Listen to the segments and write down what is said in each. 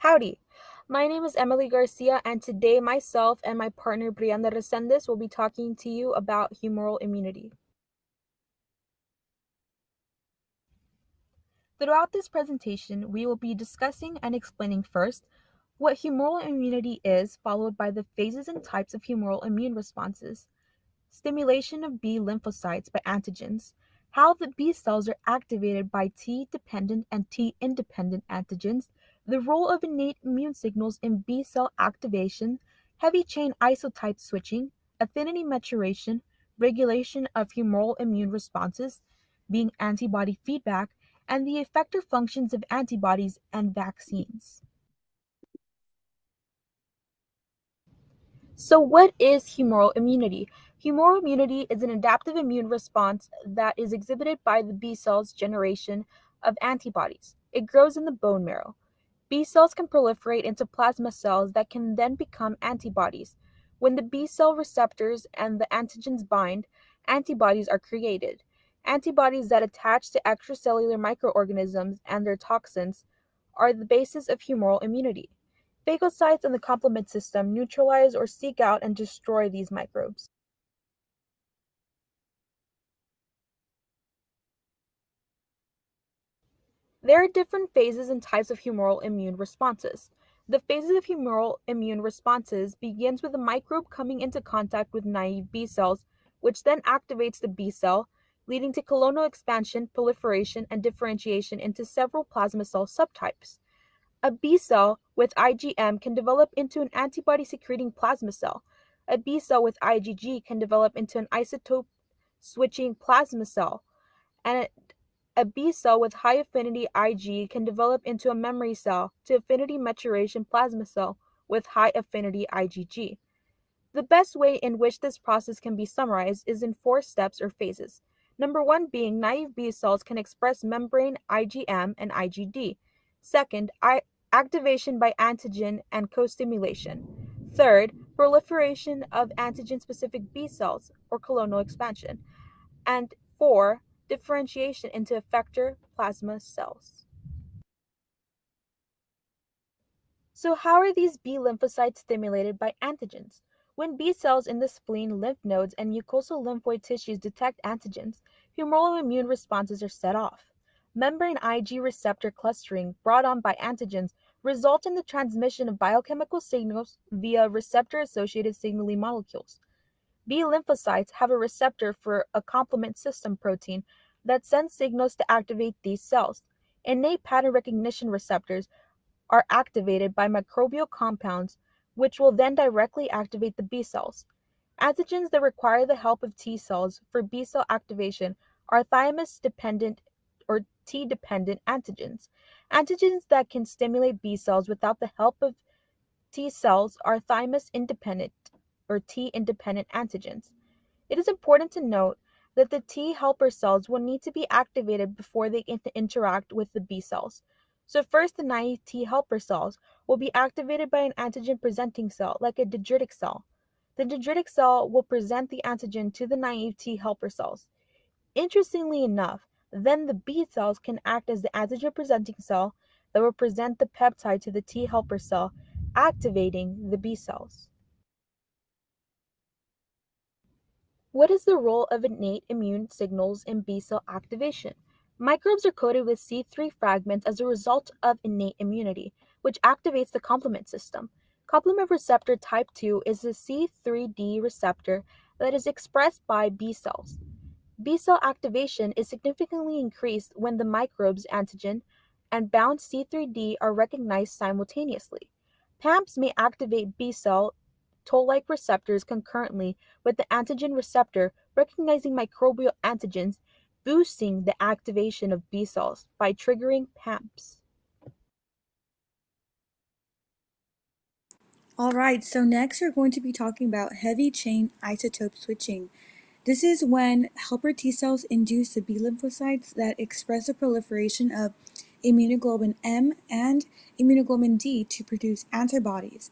Howdy, my name is Emily Garcia, and today myself and my partner Brianda Resendes will be talking to you about humoral immunity. Throughout this presentation, we will be discussing and explaining first what humoral immunity is, followed by the phases and types of humoral immune responses, stimulation of B lymphocytes by antigens, how the B cells are activated by T-dependent and T-independent antigens, the role of innate immune signals in B cell activation, heavy chain isotype switching, affinity maturation, regulation of humoral immune responses, being antibody feedback, and the effector functions of antibodies and vaccines. So, what is humoral immunity? Humoral immunity is an adaptive immune response that is exhibited by the B cells' generation of antibodies. It grows in the bone marrow. B cells can proliferate into plasma cells that can then become antibodies. When the B cell receptors and the antigens bind, antibodies are created. Antibodies that attach to extracellular microorganisms and their toxins are the basis of humoral immunity. Phagocytes in the complement system neutralize or seek out and destroy these microbes. There are different phases and types of humoral immune responses. The phases of humoral immune responses begins with a microbe coming into contact with naive B cells, which then activates the B cell, leading to colonial expansion, proliferation, and differentiation into several plasma cell subtypes. A B cell with IgM can develop into an antibody secreting plasma cell. A B cell with IgG can develop into an isotope switching plasma cell. And a B cell with high affinity Ig can develop into a memory cell to affinity maturation plasma cell with high affinity IgG. The best way in which this process can be summarized is in four steps or phases. Number one being naive B cells can express membrane IgM and IgD. Second, activation by antigen and co-stimulation. Third, proliferation of antigen-specific B cells or colonial expansion. And four, differentiation into effector plasma cells. So, how are these B lymphocytes stimulated by antigens? When B cells in the spleen, lymph nodes, and mucosal lymphoid tissues detect antigens, humoral immune responses are set off. Membrane Ig receptor clustering brought on by antigens result in the transmission of biochemical signals via receptor associated signaling molecules. B lymphocytes have a receptor for a complement system protein that sends signals to activate these cells. Innate pattern recognition receptors are activated by microbial compounds, which will then directly activate the B cells. Antigens that require the help of T cells for B cell activation are thymus dependent or T dependent antigens. Antigens that can stimulate B cells without the help of T cells are thymus independent or T independent antigens. It is important to note that the T helper cells will need to be activated before they can interact with the B cells. So first, the naive T helper cells will be activated by an antigen-presenting cell, like a dendritic cell. The dendritic cell will present the antigen to the naive T helper cells. Interestingly enough, then the B cells can act as the antigen-presenting cell that will present the peptide to the T helper cell, activating the B cells. What is the role of innate immune signals in B cell activation? Microbes are coated with C3 fragments as a result of innate immunity, which activates the complement system. Complement receptor type 2 is a C3d receptor that is expressed by B cells. B cell activation is significantly increased when the microbe's antigen and bound C3d are recognized simultaneously. PAMPs may activate B cell toll-like receptors concurrently with the antigen receptor recognizing microbial antigens, boosting the activation of B cells by triggering PAMPs. All right, so next we're going to be talking about heavy chain isotope switching. This is when helper T cells induce the B lymphocytes that express the proliferation of immunoglobulin M and immunoglobulin D to produce antibodies.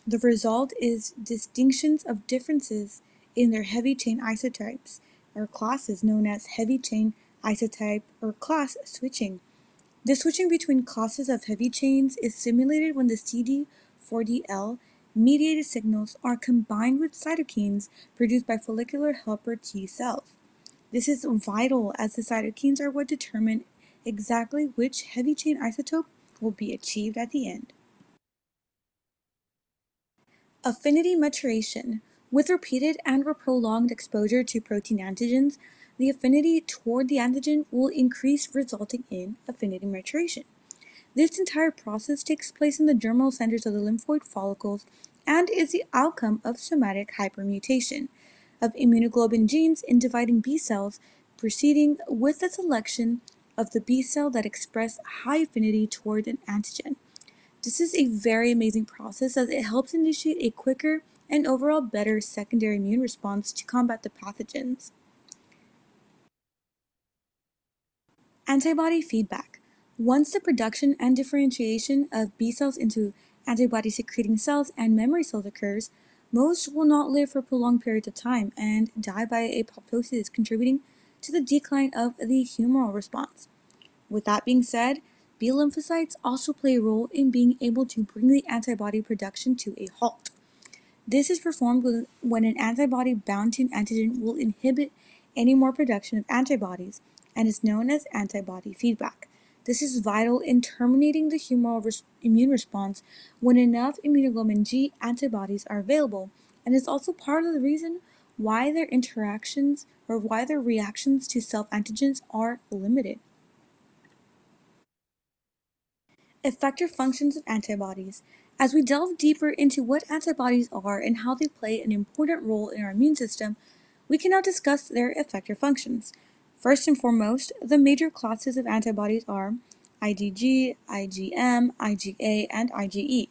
The result is distinctions of differences in their heavy chain isotypes or classes known as heavy chain isotype or class switching. The switching between classes of heavy chains is simulated when the CD40L mediated signals are combined with cytokines produced by follicular helper T cells. This is vital as the cytokines are what determine exactly which heavy chain isotope will be achieved at the end. Affinity maturation. With repeated and/or prolonged exposure to protein antigens, the affinity toward the antigen will increase, resulting in affinity maturation. This entire process takes place in the germinal centers of the lymphoid follicles and is the outcome of somatic hypermutation of immunoglobulin genes in dividing B cells, proceeding with the selection of the B cell that express high affinity toward an antigen. This is a very amazing process as it helps initiate a quicker and overall better secondary immune response to combat the pathogens. Antibody feedback. Once the production and differentiation of B cells into antibody secreting cells and memory cells occurs, most will not live for prolonged periods of time and die by apoptosis, contributing to the decline of the humoral response. With that being said, B lymphocytes also play a role in being able to bring the antibody production to a halt. This is performed when an antibody bound to an antigen will inhibit any more production of antibodies and is known as antibody feedback. This is vital in terminating the humoral immune response when enough immunoglobulin G antibodies are available, and is also part of the reason why their interactions or why their reactions to self-antigens are limited. Effector functions of antibodies. As we delve deeper into what antibodies are and how they play an important role in our immune system, we can now discuss their effector functions. First and foremost, the major classes of antibodies are IgG, IgM, IgA, and IgE.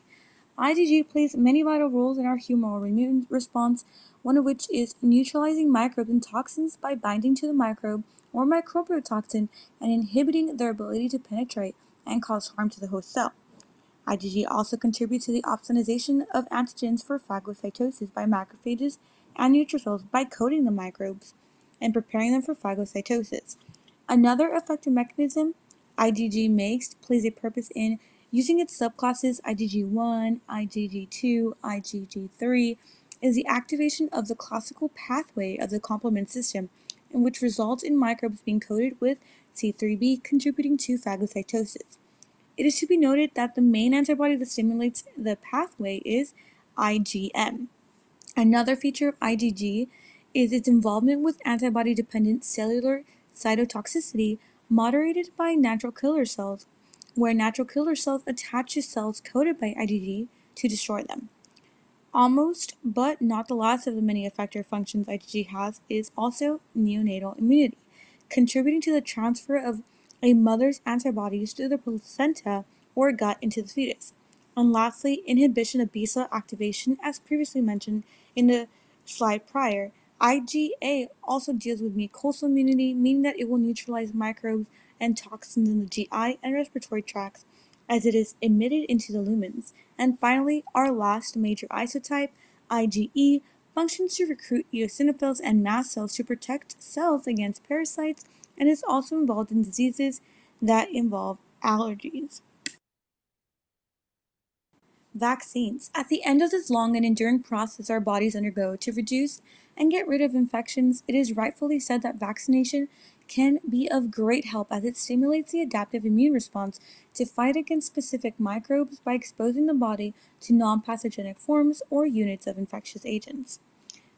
IgG plays many vital roles in our humoral immune response, one of which is neutralizing microbes and toxins by binding to the microbe or microbial toxin and inhibiting their ability to penetrate and cause harm to the host cell. IgG also contributes to the opsonization of antigens for phagocytosis by macrophages and neutrophils by coating the microbes and preparing them for phagocytosis. Another effective mechanism IgG makes plays a purpose in using its subclasses IgG1, IgG2, IgG3 is the activation of the classical pathway of the complement system, in which results in microbes being coated with C3b, contributing to phagocytosis. It is to be noted that the main antibody that stimulates the pathway is IgM. Another feature of IgG is its involvement with antibody-dependent cellular cytotoxicity moderated by natural killer cells, where natural killer cells attach to cells coated by IgG to destroy them. Almost, but not the last of the many effector functions IgG has, is also neonatal immunity, contributing to the transfer of a mother's antibodies through the placenta or gut into the fetus. And lastly, inhibition of B cell activation, as previously mentioned in the slide prior. IgA also deals with mucosal immunity, meaning that it will neutralize microbes and toxins in the GI and respiratory tracts as it is emitted into the lumens. And finally, our last major isotype, IgE, functions to recruit eosinophils and mast cells to protect cells against parasites and is also involved in diseases that involve allergies. Vaccines. At the end of this long and enduring process our bodies undergo to reduce and get rid of infections, it is rightfully said that vaccination can be of great help as it stimulates the adaptive immune response to fight against specific microbes by exposing the body to non-pathogenic forms or units of infectious agents.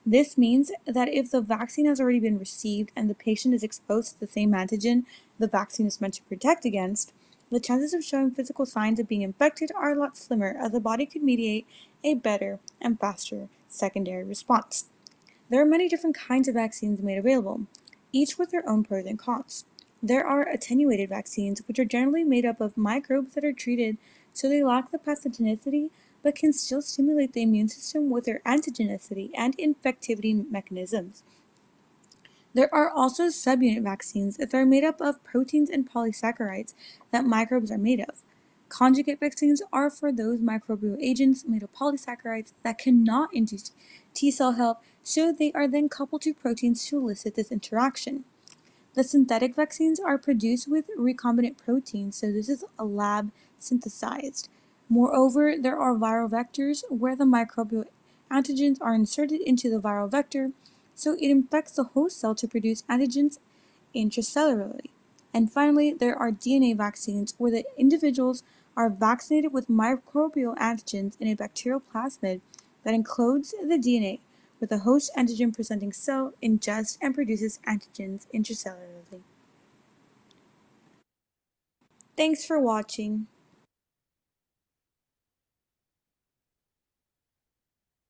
This means that if the vaccine has already been received and the patient is exposed to the same antigen the vaccine is meant to protect against, the chances of showing physical signs of being infected are a lot slimmer, as the body could mediate a better and faster secondary response. There are many different kinds of vaccines made available, each with their own pros and cons. There are attenuated vaccines, which are generally made up of microbes that are treated so they lack the pathogenicity but can still stimulate the immune system with their antigenicity and infectivity mechanisms. There are also subunit vaccines that are made up of proteins and polysaccharides that microbes are made of. Conjugate vaccines are for those microbial agents made of polysaccharides that cannot induce T cell help, so they are then coupled to proteins to elicit this interaction. The synthetic vaccines are produced with recombinant proteins, so this is a lab synthesized. Moreover, there are viral vectors where the microbial antigens are inserted into the viral vector, so it infects the host cell to produce antigens intracellularly. And finally, there are DNA vaccines where the individuals are vaccinated with microbial antigens in a bacterial plasmid that encodes the DNA, with the host antigen presenting cell ingests and produces antigens intracellularly. Thanks for watching.